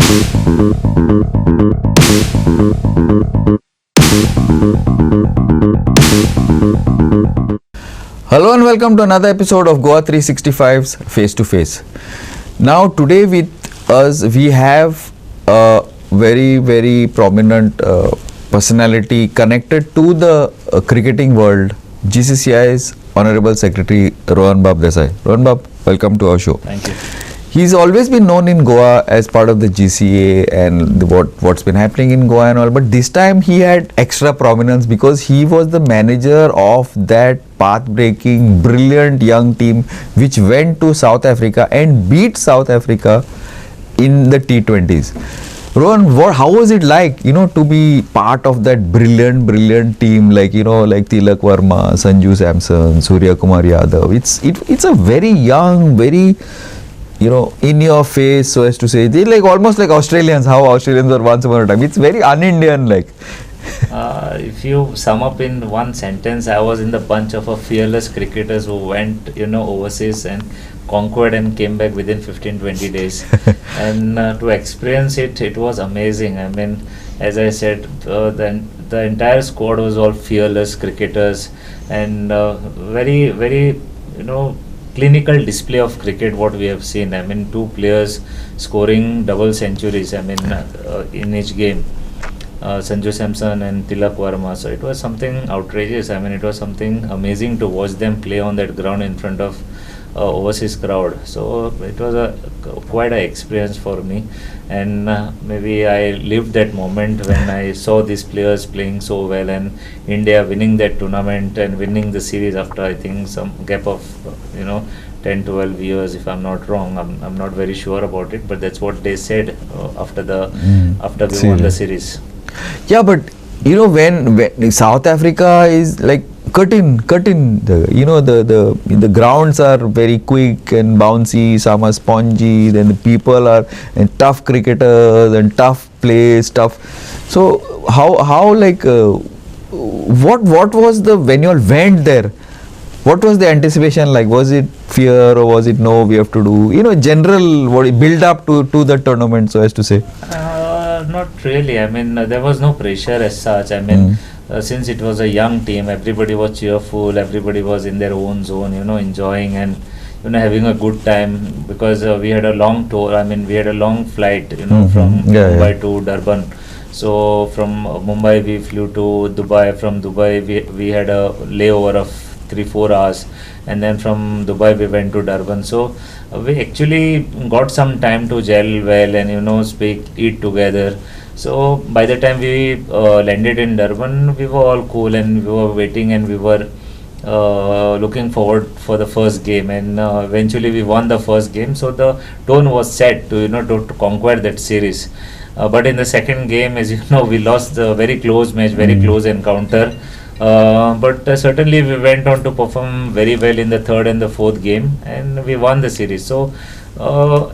Hello and welcome to another episode of GOA365's Face to Face. Now today with us we have a very prominent personality connected to the cricketing world, GCCI's Honorable Secretary Rohan Dessai. Rohan, welcome to our show. Thank you. He's always been known in Goa as part of the GCA and what's been happening in Goa and all, but this time he had extra prominence because he was the manager of that path-breaking, brilliant young team which went to South Africa and beat South Africa in the T20s. Rohan, how was it like, to be part of that brilliant team like Tilak Verma, Sanju Samson, Surya Kumar Yadav? It's a very young, very in your face, so as to say. They're like almost like Australians, how Australians were once upon a time. It's very un-Indian like. If you sum up in one sentence, I was in the bunch of fearless cricketers who went, overseas and conquered and came back within 15-20 days. And to experience it was amazing. I mean, as I said, the entire squad was all fearless cricketers and very, clinical display of cricket what we have seen. I mean, two players scoring double centuries, in each game, Sanju Samson and Tilak Verma. So it was something outrageous. I mean, it was something amazing to watch them play on that ground in front of overseas crowd. So it was quite an experience for me, and maybe I lived that moment when I saw these players playing so well and India winning that tournament and winning the series after I think some gap of 10-12 years, if I'm not wrong. I'm not very sure about it, but that's what they said after we won the series. Yeah, but when South Africa is like cutting the grounds are very quick and bouncy, some are spongy, then the people are and tough cricketers and tough plays, so how like what was the, when you all went there, what was the anticipation like? Was it fear or was it no, we have to do general build up to the tournament, so as to say? Not really. I mean, there was no pressure as such. I mean, since it was a young team, everybody was cheerful, everybody was in their own zone, enjoying and having a good time, because we had a long tour. I mean, we had a long flight, from Mumbai to Durban. So from Mumbai we flew to Dubai. From Dubai we had a layover of 3-4 hours, and then from Dubai we went to Durban. So we actually got some time to gel well and eat together. So by the time we landed in Durban, we were all cool and we were waiting and we were looking forward for the first game, and eventually we won the first game. So the tone was set to to conquer that series. But in the second game, as you know, we lost the very close match, very close encounter. But certainly we went on to perform very well in the third and the fourth game, and we won the series. So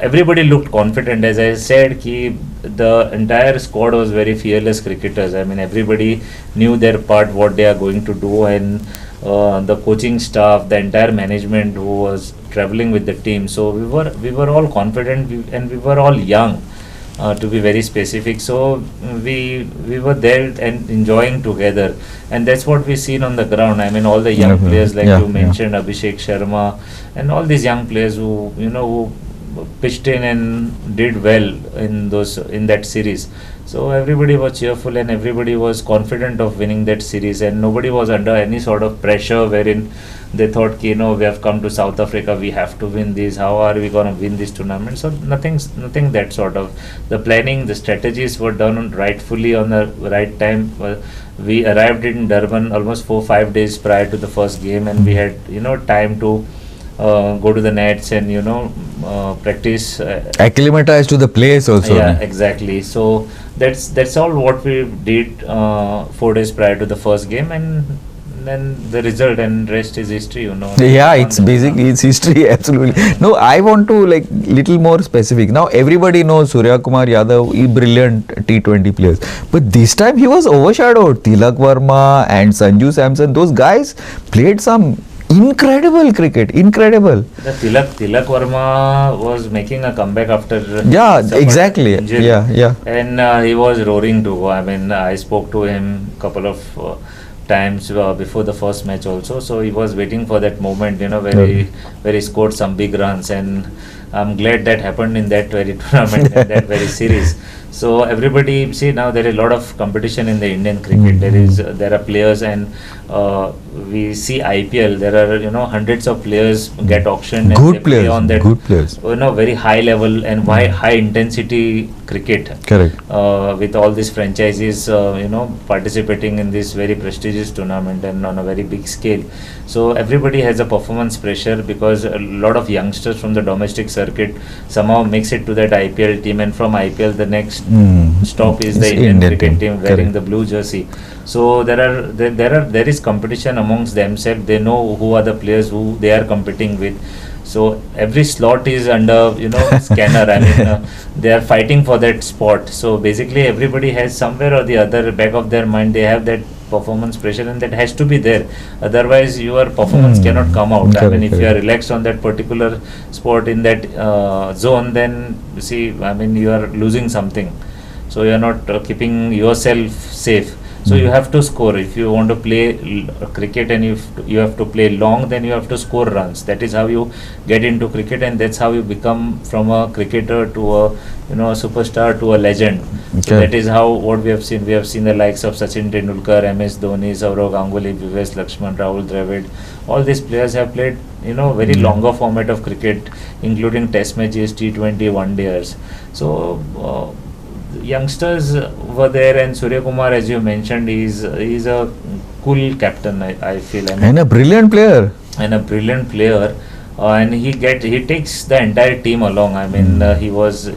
everybody looked confident. As I said, the entire squad was very fearless cricketers. I mean, everybody knew their part, what they are going to do, and the coaching staff, the entire management who was traveling with the team. So we were all confident, and we were all young. To be very specific, so we were there and enjoying together, and that's what we seen on the ground. I mean, all the young players like you mentioned, Abhishek Sharma, and all these young players who who pitched in and did well in that series. So everybody was cheerful and everybody was confident of winning that series, and nobody was under any sort of pressure wherein they thought, we have come to South Africa, we have to win this. How are we going to win this tournament? So nothing that sort of. The planning, the strategies were done rightfully on the right time. We arrived in Durban almost 4-5 days prior to the first game, and we had time to go to the nets and practice, acclimatize to the place also. Yeah, exactly. So that's all what we did 4 days prior to the first game, and then the result and rest is history, Yeah, it's basically it's history. Absolutely. No, I want to like little more specific. Now everybody knows Surya Kumar Yadav, brilliant T20 players, but this time he was overshadowed. Tilak Verma and Sanju Samson, those guys played some incredible cricket, incredible. The Tilak Verma was making a comeback after Yeah, suffered exactly. injury. Yeah. And he was roaring to go. I mean, I spoke to him couple of times before the first match also. So he was waiting for that moment, where he scored some big runs, and I'm glad that happened in that very tournament, in that very series. So everybody, see, now there is a lot of competition in the Indian cricket. There are players, and we see IPL. There are hundreds of players get auctioned. And Good they play players, on that, good players. very high level and high intensity cricket. Correct. With all these franchises, participating in this very prestigious tournament and on a very big scale. So everybody has a performance pressure because a lot of youngsters from the domestic circuit somehow makes it to that IPL team, and from IPL the next stop is the It's Indian Indian cricket team, team wearing correct. the blue jersey. So there is competition amongst themselves. They know who are the players who they are competing with. So every slot is under scanner. I mean, they are fighting for that spot. So basically everybody has somewhere or the other back of their mind, they have that performance pressure, and that has to be there. Otherwise your performance cannot come out. I mean, if you are relaxed on that particular spot in that zone, then see, I mean, you are losing something. So you are not keeping yourself safe. So you have to score. If you want to play cricket, and you have to play long, then you have to score runs. That is how you get into cricket, and that's how you become from a cricketer to a a superstar to a legend. So Okay. that is how what we have seen. We have seen the likes of Sachin Tendulkar, MS Dhoni, Saurav Ganguly, Vivesh Lakshman, Rahul Dravid. All these players have played very longer format of cricket, including Test matches, T20, one dayers. So youngsters were there, and Surya Kumar, as you mentioned, he's a cool captain. I feel, I mean, And a brilliant player. and a brilliant player, and he takes the entire team along. I mean, he was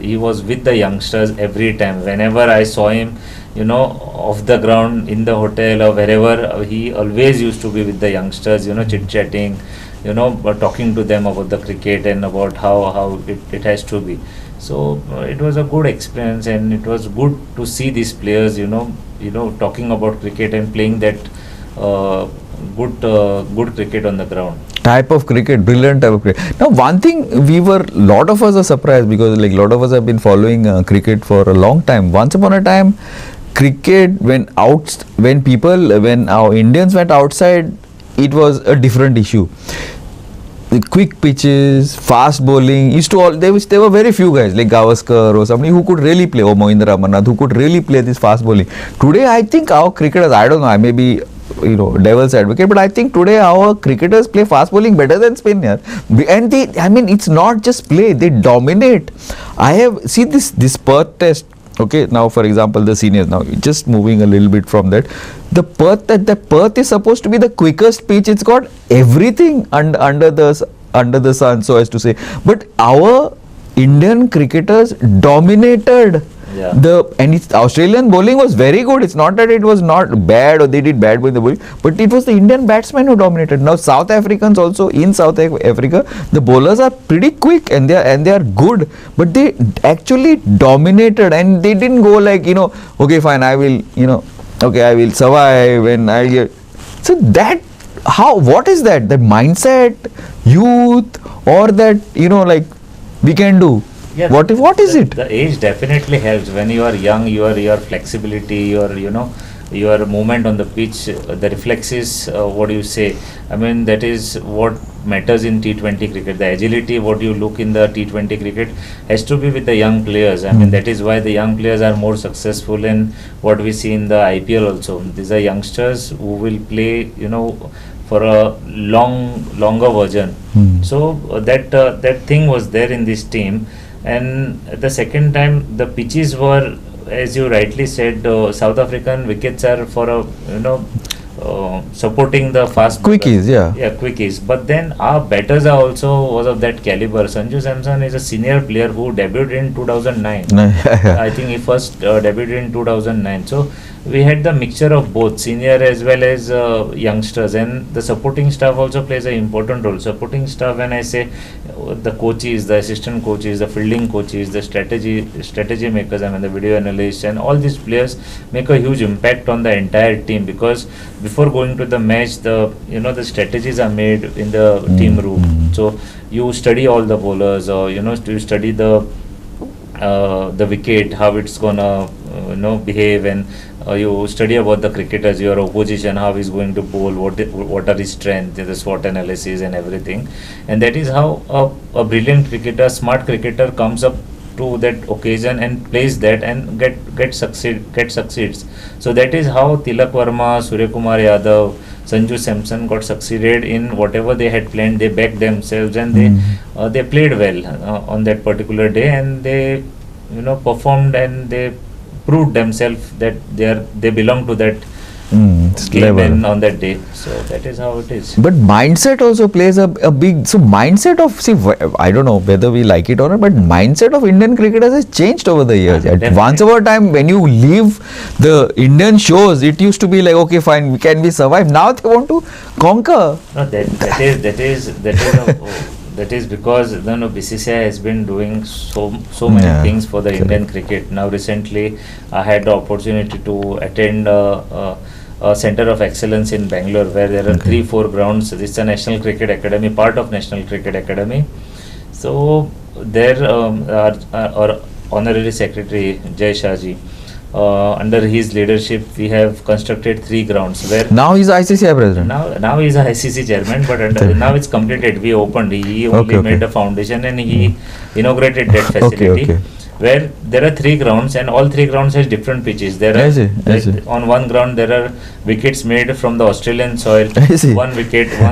with the youngsters every time. Whenever I saw him, off the ground, in the hotel or wherever, he always used to be with the youngsters, chit chatting, talking to them about the cricket and about how it has to be. So it was a good experience, and it was good to see these players, talking about cricket and playing that good cricket on the ground. Type of cricket, brilliant type of cricket. Now, one thing lot of us are surprised, because like lot of us have been following cricket for a long time. Once upon a time, cricket when our Indians went outside, it was a different issue. The quick pitches, fast bowling used to there were very few guys like Gavaskar or somebody who could really play, or Mohindra Amarnath, who could really play this fast bowling. Today, I think our cricketers, I don't know, I may be devil's advocate, but I think today our cricketers play fast bowling better than spin here. And it's not just play, they dominate. I have seen this Perth test. Okay, now for example, the seniors, now just moving a little bit from that, the Perth is supposed to be the quickest pitch. It's got everything under the sun, so as to say. But our Indian cricketers dominated. Yeah. And Australian bowling was very good. It's not that it was not bad or they did bad with the bowling, but it was the Indian batsmen who dominated. Now South Africans also, in South Africa, the bowlers are pretty quick and they are good, but they actually dominated, and they didn't go like, okay fine, I will I will survive, and I get. So that, what is that? The mindset, youth, or that like we can do. Yeah, What is it? The age definitely helps. When you are young, your flexibility, your movement on the pitch, the reflexes, what do you say? I mean, that is what matters in T20 cricket. The agility, what you look in the T20 cricket, has to be with the young players. I mean, that is why the young players are more successful in what we see in the IPL also. These are youngsters who will play, for a longer version. So that thing was there in this team. And the second time, the pitches were, as you rightly said, South African wickets are for a supporting the fast Quickies, bowlers. Yeah, quickies. But then our batters are also was of that caliber. Sanju Samson is a senior player who debuted in 2009. I think he first debuted in 2009. So we had the mixture of both senior as well as youngsters, and the supporting staff also plays an important role. Supporting staff, when I say the coaches, the assistant coaches, the fielding coaches, the strategy makers, I mean the video analysts, and all these players make a huge impact on the entire team, because before going to the match, the strategies are made in the team room. So you study all the bowlers, or you study the wicket, how it's gonna behave, and you study about the cricketers, your opposition, how he's going to bowl, what are his strengths, the SWOT analysis and everything. And that is how a brilliant cricketer, smart cricketer comes up to that occasion and plays that and succeeds. So that is how Tilak Verma, Surya Kumar Yadav, Sanju Samson got succeeded in whatever they had planned. They backed themselves and they played well on that particular day, and they performed, and they proved themselves that they belong to that game and on that day. So that is how it is. But mindset also plays a big. So mindset of I don't know whether we like it or not, but mindset of Indian cricketers has changed over the years. Once upon a time, when you leave the Indian shows, it used to be like, okay, fine, can we survive? Now they want to conquer. No, that is because BCCI has been doing so many things for the Indian cricket. Now recently, I had the opportunity to attend a Center of Excellence in Bangalore, where there are 3-4 grounds. This is a National Cricket Academy, part of National Cricket Academy. So there, our Honorary Secretary Jai Shahji, under his leadership, we have constructed 3 grounds. Where now he's ICCI president. Now he's a ICC chairman, but now it's completed. We opened. He only made a foundation and he inaugurated that facility. Where there are 3 grounds, and all 3 grounds has different pitches. There are on one ground there are wickets made from the Australian soil.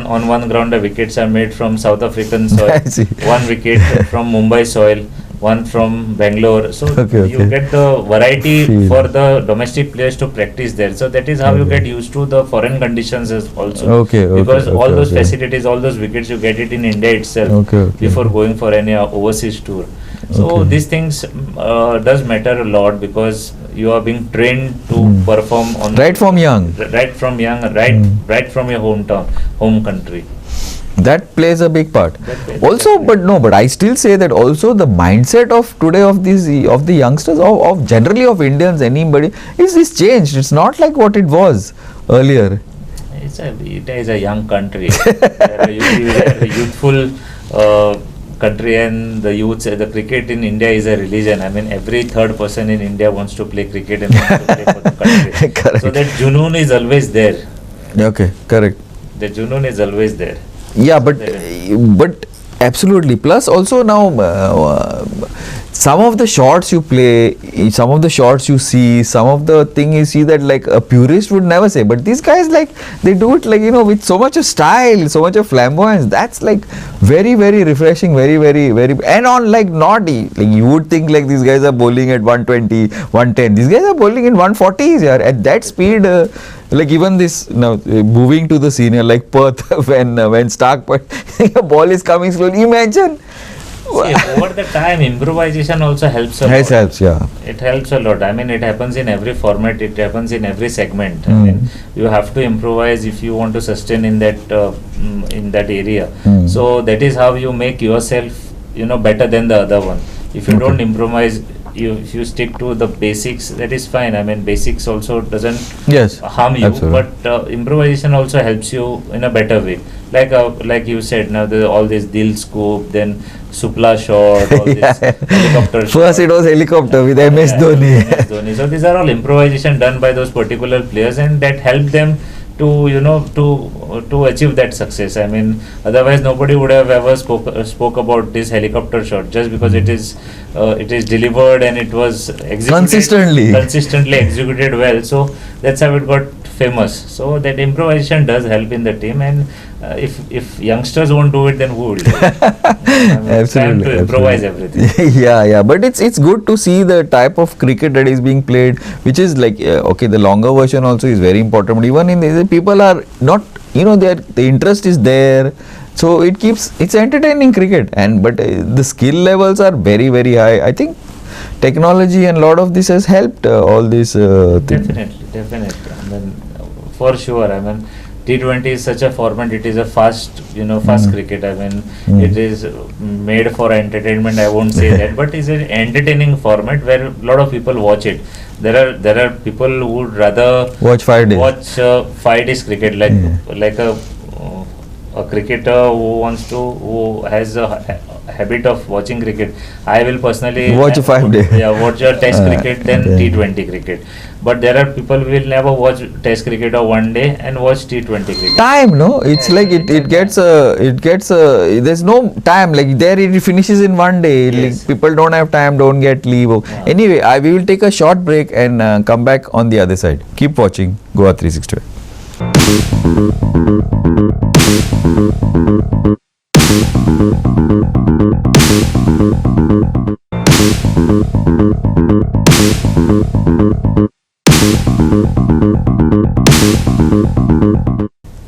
On one ground the wickets are made from South African soil. One wicket from Mumbai soil. One from Bangalore. So you get the variety for the domestic players to practice there. So that is how you get used to the foreign conditions also. Because all those facilities, all those wickets, you get it in India itself before going for any overseas tour. So these things does matter a lot, because you are being trained to perform on right from young, right from your hometown, home country. That plays a big part. Also, but I still say that also the mindset of today of the youngsters, of generally of Indians, anybody, is changed. It's not like what it was earlier. It is a young country. We are a youthful country, and the cricket in India is a religion. I mean, every third person in India wants to play cricket and wants to play for the country. Correct. So that junoon is always there. Okay, correct. The junoon is always there. Yeah, but absolutely. Plus, also now some of the shots you play, some of the shots you see, some of the thing you see that like a purist would never say. But these guys, like, they do it like, with so much of style, so much of flamboyance. That's like very, very refreshing, very, very, very. And on like naughty, like you would think like these guys are bowling at 120, 110. These guys are bowling in 140s, yeah. At that speed. Like even this now moving to the senior, like Perth, when Stark a ball is coming slowly, imagine. See, over the time, improvisation also helps a lot. Helps, yeah. It helps a lot. I mean, it happens in every format. It happens in every segment. I mean, you have to improvise if you want to sustain in that area. So that is how you make yourself, better than the other one. If you don't improvise, if you stick to the basics, that is fine. I mean, basics also doesn't harm you, but improvisation also helps you in a better way. Like you said, now all this Dil scoop, then Supla shot, all this helicopter shot. First it was helicopter with MS Dhoni. So these are all improvisation done by those particular players, and that helped them to achieve that success. I mean, otherwise nobody would have ever spoke about this helicopter shot, just because it is delivered and it was consistently executed well. So that's how it got famous. So that improvisation does help in the team, and if youngsters won't do it, then who will do it? Absolutely, time to improvise everything. yeah, but it's good to see the type of cricket that is being played, which is like the longer version also is very important. But even in the people are not, the interest is there, so it's entertaining cricket. But the skill levels are very, very high. I think technology and a lot of this has helped all these things. Definitely. I mean, for sure. I mean, T20 is such a format. It is a fast, fast cricket. I mean, it is made for entertainment. I won't say that, but it's an entertaining format where a lot of people watch it. There are people who would rather Watch 5 days. watch 5 days cricket, like a cricketer who has a habit of watching cricket. I will personally Watch a 5 day. watch a test cricket than okay. T20 cricket. But there are people who will never watch test cricket or one day and watch T20 cricket. Time, no, it's like it gets there's no time, like there it finishes in one day. Yes. Like people don't have time, don't get leave. Anyway, we will take a short break and come back on the other side. Keep watching Goa 365.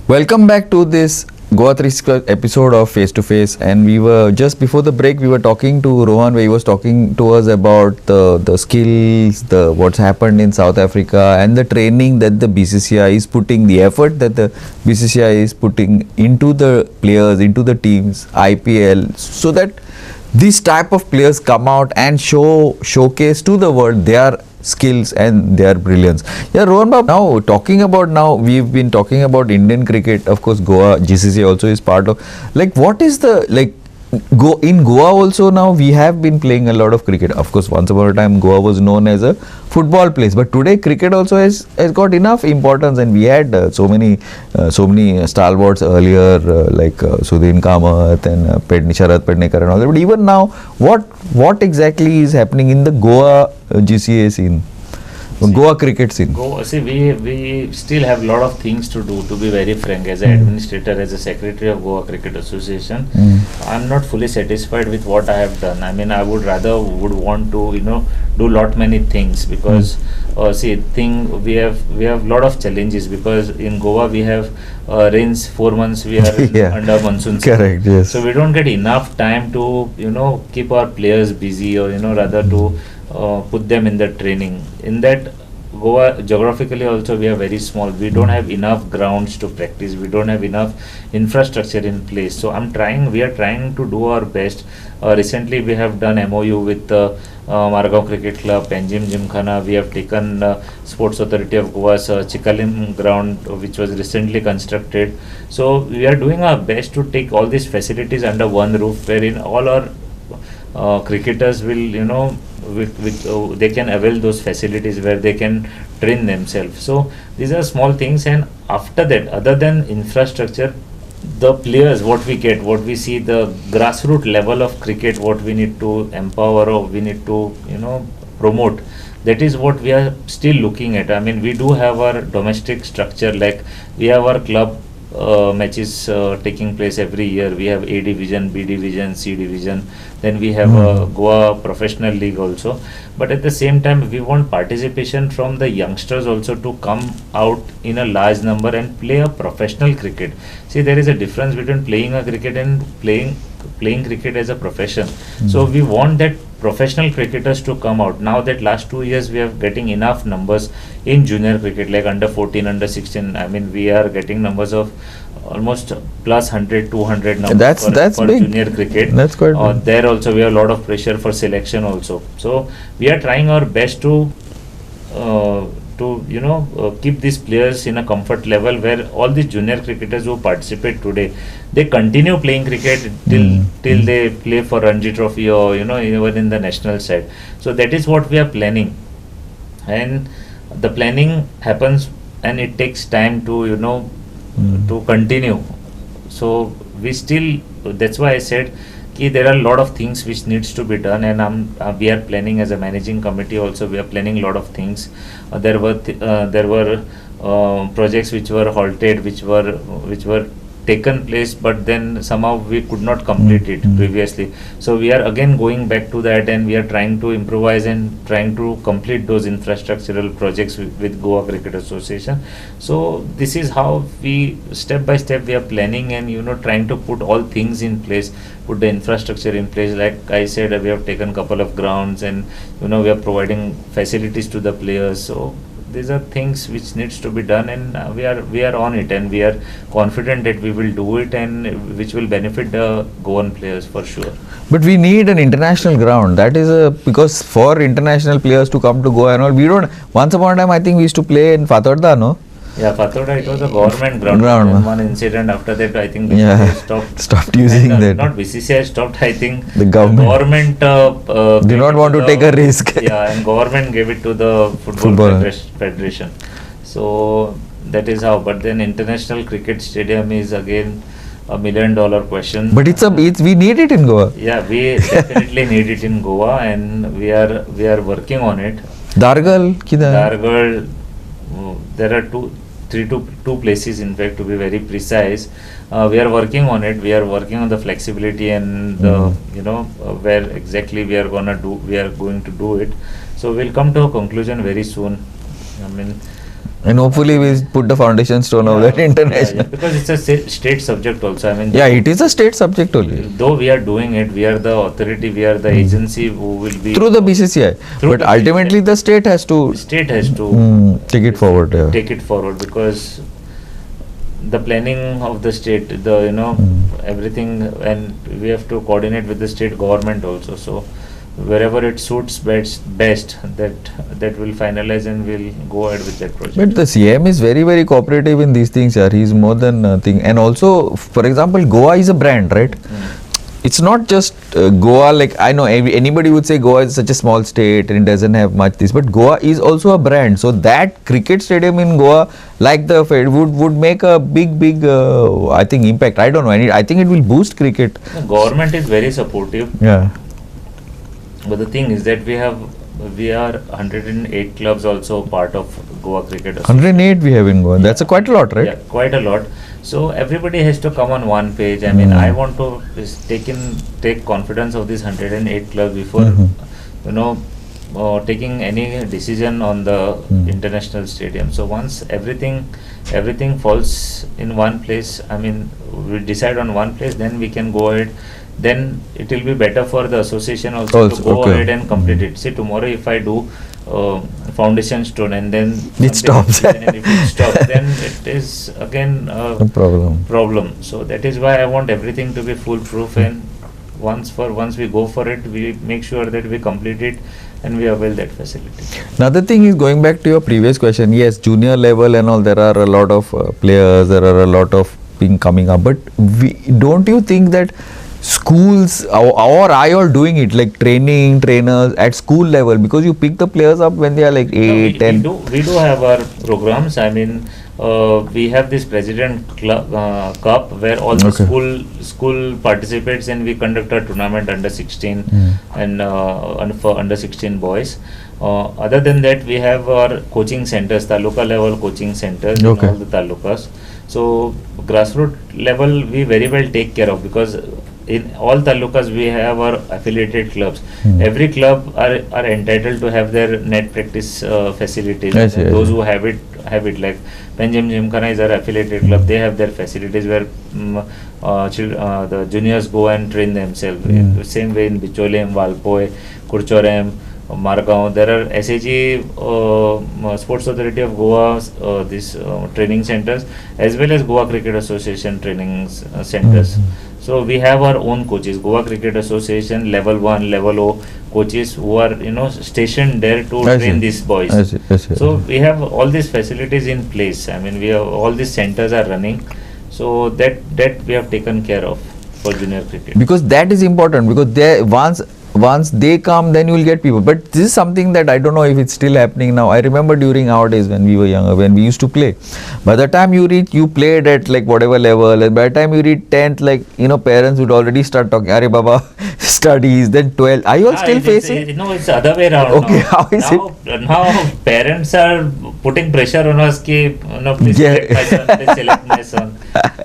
Welcome back to this Goa 365 episode of Face to Face, and we were just before the break we were talking to Rohan, where he was talking to us about the skills, the what's happened in South Africa, and the training that the BCCI is putting, the effort that the BCCI is putting into the players, into the teams, IPL, so that these type of players come out and showcase to the world their skills and their brilliance. Yeah, Rohan Bab, we've been talking about Indian cricket. Of course, Goa GCC also is part of. Like, what is the in Goa also now we have been playing a lot of cricket. Of course, once upon a time Goa was known as a football place, but today cricket also has got enough importance, and we had so many stalwarts earlier like Sudhin Kamath and Sharad Pednekar and all that. But even now, what exactly is happening in the Goa GCA scene? Goa cricket scene. We still have a lot of things to do, to be very frank. As an administrator, as a secretary of Goa Cricket Association, I'm not fully satisfied with what I have done. I mean, I would want to do lot many things, because we have lot of challenges, because in Goa we have rains 4 months, we are under monsoon season. Correct, yes. So we don't get enough time to keep our players busy, or rather to put them in the training. In that, Goa geographically also we are very small. We don't have enough grounds to practice. We don't have enough infrastructure in place. So we are trying to do our best. Recently we have done MOU with Margao Cricket Club, Panjim Gymkhana. We have taken Sports Authority of Goa's Chikalim ground, which was recently constructed. So we are doing our best to take all these facilities under one roof, wherein all our cricketers will they can avail those facilities where they can train themselves. So these are small things, and after that, other than infrastructure, the players, what we see, the grassroots level of cricket, what we need to empower or we need to promote, that is what we are still looking at. I mean, we do have our domestic structure, like we have our club matches taking place every year. We have A division, B division, C division, then we have a Goa professional league also. But at the same time, we want participation from the youngsters also to come out in a large number and play a professional cricket. See, there is a difference between playing a cricket and playing cricket as a profession. So we want that professional cricketers to come out. Now that last 2 years we are getting enough numbers in junior cricket, like under 14, under 16. I mean, we are getting numbers of almost plus 100, 200 numbers for big. Junior cricket. That's quite big. There also we have a lot of pressure for selection also. So we are trying our best to keep these players in a comfort level, where all these junior cricketers who participate today, they continue playing cricket till they play for Ranji Trophy or even in the national side. So that is what we are planning, and the planning happens and it takes time to to continue. So that's why I said there are a lot of things which needs to be done, and we are planning as a managing committee also. We are planning a lot of things. There were projects which were halted, which were taken place, but then somehow we could not complete it previously. So we are again going back to that, and we are trying to improvise and trying to complete those infrastructural projects with Goa Cricket Association. So this is how we step by step we are planning, and trying to put all things in place, put the infrastructure in place. Like I said, we have taken couple of grounds, and we are providing facilities to the players. So these are things which needs to be done, and we are on it, and we are confident that we will do it, and which will benefit the Goan players for sure. But we need an international ground. That is because for international players to come to Goa and all, we don't. Once upon a time, I think we used to play in Fatorda, no? Yeah, Fatorda, it was a government ground. Ground. One incident after that, I think Yeah. BCCI Stopped using that. Not BCCI stopped. I think The government government did gave not it want to the- take a risk. Yeah, and government gave it to the Football. Federation. So that is how. But then international cricket stadium is again $1 million question. But we need it in Goa. Yeah, we definitely need it in Goa, and we are working on it. Dargal, kidhar? Dargad, there are two places, in fact, to be very precise. We are working on it. We are working on the flexibility and the, where exactly we are going to do it. So we'll come to a conclusion very soon. I mean, And hopefully we put the foundation stone of that international. because it's a state subject also. I mean, Yeah, it is a state subject only. though we are doing it, we are the authority, we are the agency who will be Through the BCCI. Through But the ultimately BCCI. the state has to take it forward. Yeah. take it forward, because the planning of the state, everything, and we have to coordinate with the state government also. So wherever it suits best, that will finalize, and we'll go ahead with that project. But the CM is very, very cooperative in these things, yeah. He's more than a thing. And also, for example, Goa is a brand, right? It's not just Goa, like I know anybody would say Goa is such a small state and it doesn't have much this, but Goa is also a brand. So that cricket stadium in Goa, like the Fed, would make a big I think impact. I don't know, I think it will boost cricket. The government is very supportive, Yeah. but the thing is that we are 108 clubs also part of Goa Cricket Association. 108 we have in Goa. That's quite a lot, right? Yeah, quite a lot. So everybody has to come on one page. I mean, I want to take confidence of these 108 clubs before taking any decision on the international stadium. So once everything falls in one place, I mean, we decide on one place, then we can go ahead. Then it will be better for the association also to go ahead and complete it. See, tomorrow if I do foundation stone and then It stops. and if it stops, then it is again No problem. So that is why I want everything to be foolproof, and once we go for it, we make sure that we complete it and we avail that facility. Another thing is, going back to your previous question, yes, junior level and all, there are a lot of players, there are a lot of things coming up, but don't you think that schools or are you all doing it, like trainers at school level, because you pick the players up when they are like 8, 10? We do have our programs. I mean, we have this President Cup where all the school participates, and we conduct a tournament under 16 and for under 16 boys. Other than that, we have our coaching centers, taluka level coaching centers in all the talukas. So grassroots level we very well take care of, because in all talukas we have our affiliated clubs. Every club are entitled to have their net practice facilities. Those who have it, like Panjim Gymkhana is our affiliated club. They have their facilities where the juniors go and train themselves. In the same way in Bicholem, Valpoy, Kurchorem, Margaon, there are SAG Sports Authority of Goa these training centers, as well as Goa Cricket Association training centers. So we have our own coaches, Goa Cricket Association level 1, level O coaches who are stationed there to train these boys. So we have all these facilities in place. I mean, we have all these centers are running. So that we have taken care of for junior cricket. Because that is important, because they once they come, then you will get people. But this is something that I don't know if it's still happening now. I remember during our days when we were younger, when we used to play. By the time you played at like whatever level, and by the time you reach 10th, like parents would already start talking, "Arey Baba, studies." Then 12. Are you all still facing? No, it's the other way around. Okay, how is it? Now parents are putting pressure on us. Please select my son. Please select my son.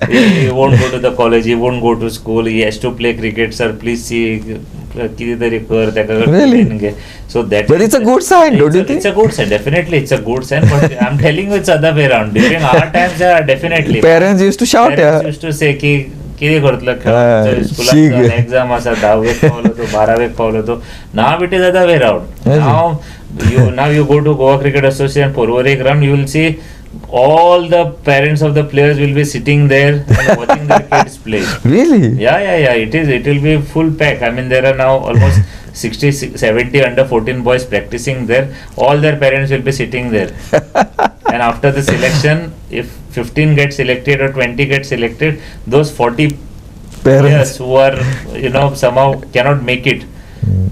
He won't go to the college. He won't go to school. He has to play cricket, sir. Please see. Really? So that. But it's a good sign, don't you think? It's a good sign. Definitely, it's a good sign. But I'm telling you, it's the other way around. During our times, definitely. Parents used to shout. Parents used to say ki किती करतलो स्कुलात exam आसा 10वेक Paulo तो 12वेक Paulo तो now it is other way around. Now Now you go to Goa Cricket Association Porvorim ground, you will see all the parents of the players will be sitting there and watching their kids play. Really? Yeah. It will be full pack. I mean, there are now almost 60, 70 under 14 boys practicing there. All their parents will be sitting there. And after the selection, if 15 get selected or 20 get selected, those 40 players who are, somehow cannot make it,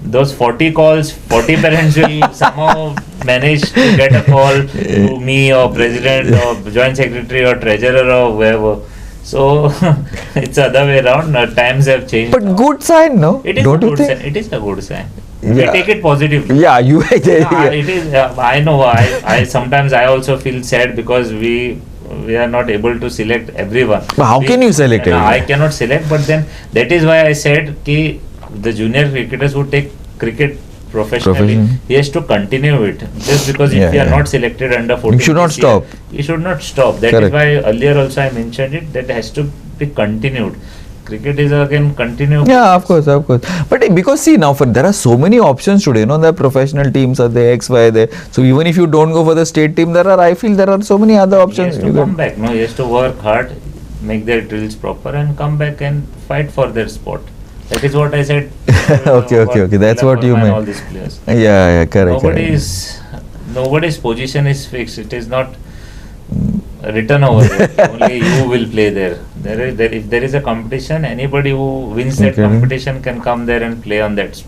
those 40 calls, 40 parents will somehow manage to get a call to me or president or joint secretary or treasurer or whoever. So it's the other way around. Times have changed. But now. good sign, no? It is Don't a you good think? sign. It is a good sign. Yeah. We take it positively. Yeah, you. It is. I know. I sometimes I also feel sad because we are not able to select everyone. But how can you select everyone? I cannot select. But then that is why I said ki the junior cricketers who take cricket professionally, he has to continue it. Just because if you are not selected under 14, you should not stop. You should not stop. That is why earlier also I mentioned it. That has to be continued. Cricket is again continue. Yeah, of course. But because see now, there are so many options today. The professional teams are there, X, Y, there. So even if you don't go for the state team, I feel there are so many other options. He has to come back. He has to work hard, make their drills proper, and come back and fight for their spot. That is what I said. Okay. That's what you meant. All these players. Yeah, correct. Nobody's position is fixed. It is not written over there. Only you will play there. If there is a competition, anybody who wins that competition can come there and play on that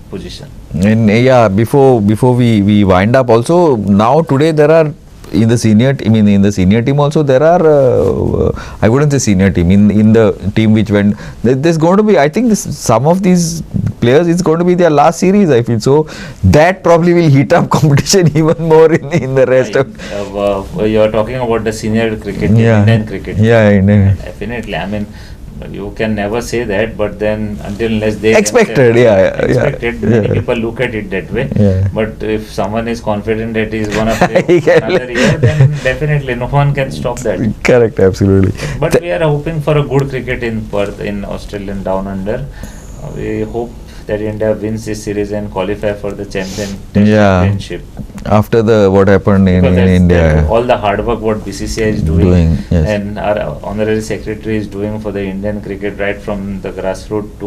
position. And before we wind up, also now today there are in the senior team also there are I wouldn't say senior team in the team which went, there's going to be, I think some of these players, it's going to be their last series, I feel. So that probably will heat up competition even more in the rest of you are talking about the senior cricket, Indian cricket. Yeah, Indian. Definitely. I mean, you can never say that, but then unless they expected, many people look at it that way. But if someone is confident that he is going to play another year, then definitely no one can stop that. Correct, absolutely. But we are hoping for a good cricket in Perth, in Australian Down Under. We hope that India wins this series and qualify for the championship. After what happened in India, all the hard work what BCCI is doing and our honorary secretary is doing for the Indian cricket, right from the grassroots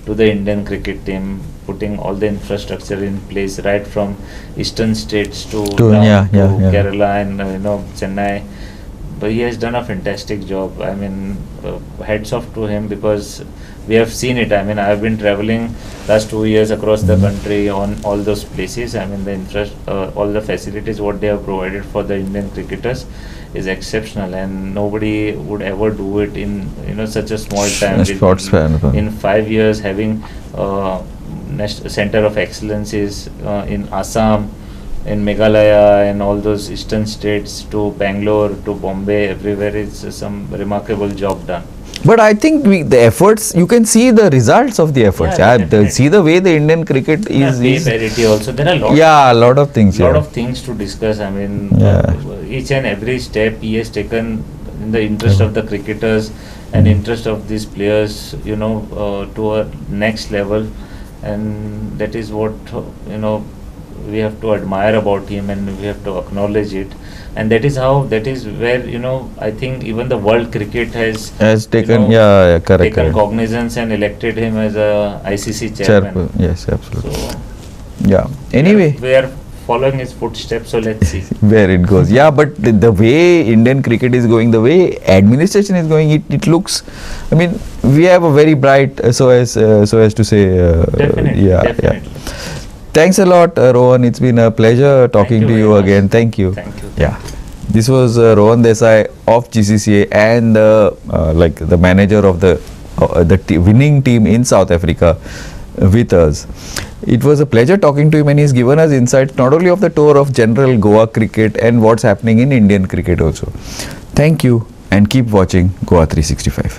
to the Indian cricket team, putting all the infrastructure in place, right from eastern states to Kerala and Chennai. But he has done a fantastic job. I mean, heads off to him, because we have seen it. I mean, I have been traveling last 2 years across the country on all those places. I mean, all the facilities what they have provided for the Indian cricketers is exceptional, and nobody would ever do it in such a small time. Short span. In 5 years, having center of excellence is in Assam, in Meghalaya, and all those eastern states to Bangalore to Bombay, everywhere is some remarkable job done. But I think the efforts, you can see the results of the efforts. See the way the Indian cricket is. Parity also. There are a lot of things. Lot of things to discuss. I mean, each and every step he has taken in the interest of the cricketers and interest of these players, to a next level, and that is what we have to admire about him, and we have to acknowledge it. And that is where I think even the world cricket has taken taken cognizance and elected him as a ICC chairman. Yes, absolutely. So anyway, we are following his footsteps, so let's see where it goes. But the way Indian cricket is going, the way administration is going, it looks, I mean, we have a very bright, so as to say, definitely. Thanks a lot, Rohan. It's been a pleasure talking to you again. Thank you. This was Rohan Dessai of GCCA and the manager of the winning team in South Africa with us. It was a pleasure talking to him, and he's given us insights not only of the tour of general Goa cricket and what's happening in Indian cricket also. Thank you, and keep watching GOA365.